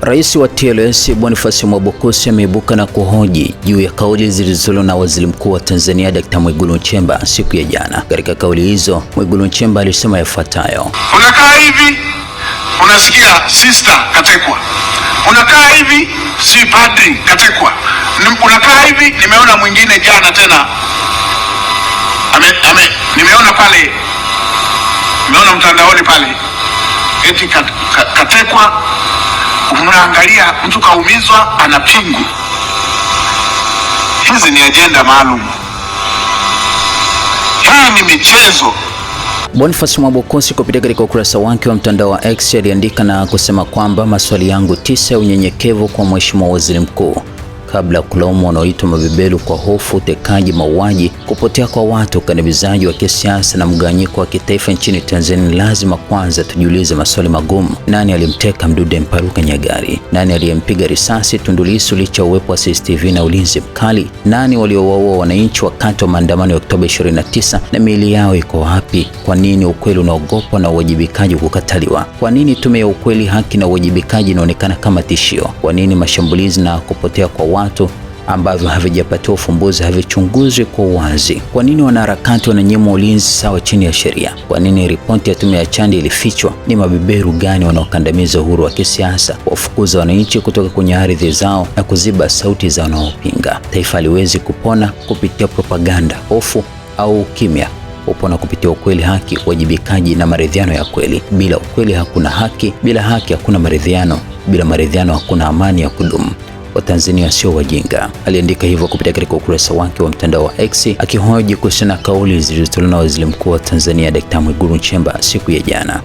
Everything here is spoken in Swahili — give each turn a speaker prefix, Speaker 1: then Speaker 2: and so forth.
Speaker 1: Rais wa TLS Boniface Mwabukusi ameibuka na kuhoji juu ya kauli zilizotolewa na Waziri Mkuu wa Tanzania Dr. Mwigulu Nchemba siku ya jana. Katika kauli hizo, Mwigulu Nchemba alisema yafuatayo:
Speaker 2: unakaa hivi unasikia sister katekwa, unakaa hivi si padri katekwa, unakaa hivi. Nimeona mwingine jana tena nimeona pale, nimeona mtandaoni pale eti katekwa. Unaangalia mtu kaumizwa ana pingu. Hizi ni ajenda maalum, hii ni michezo.
Speaker 1: Boniface Mwabukusi kupitia katika ukurasa wake wa mtandao wa X aliandika na kusema kwamba maswali yangu 9 ya unyenyekevu kwa Mheshimiwa Waziri Mkuu, kabla ya kulaumu wanaoitwa mabebelu kwa hofu, utekaji, mauaji, kupotea kwa watu, ukandamizaji wa kisiasa na mgawanyiko wa kitaifa nchini Tanzania, lazima kwanza tujiulize maswali magumu. Nani alimteka Mdude Mpaluka Nyagali? Nani aliyempiga risasi Tundu Lissu licha uwepo wa CCTV na ulinzi mkali? Nani waliowaua wananchi wakati wa maandamano ya Oktoba 29 na miili yao iko wapi? Kwa nini ukweli unaogopwa na uwajibikaji kukataliwa? Kwa nini tume ya ukweli, haki na uwajibikaji inaonekana kama tishio? Kwa nini mashambulizi na kupotea kwa watu ambavyo havijapatiwa ufumbuzi havichunguzwi kwa uwazi? Kwa nini wanaharakati wananyimwa ulinzi sawa chini ya sheria? Kwa nini ripoti ya tume ya Chandi ilifichwa? Ni mabeberu gani wanaokandamiza uhuru wa kisiasa, wafukuza wananchi kutoka kwenye ardhi zao na kuziba sauti za wanaopinga? Taifa haliwezi kupona kupitia propaganda, hofu au kimya. Upona kupitia ukweli, haki, uwajibikaji na maridhiano ya kweli. Bila ukweli hakuna haki, bila haki hakuna maridhiano, bila maridhiano hakuna amani ya kudumu. Watanzania sio wajinga. Aliandika hivyo kupitia katika ukurasa wake wa mtandao wa X akihoji kuhusiana na kauli zilizotolewa na Waziri Mkuu wa Tanzania Dr. Mwigulu Nchemba siku ya jana.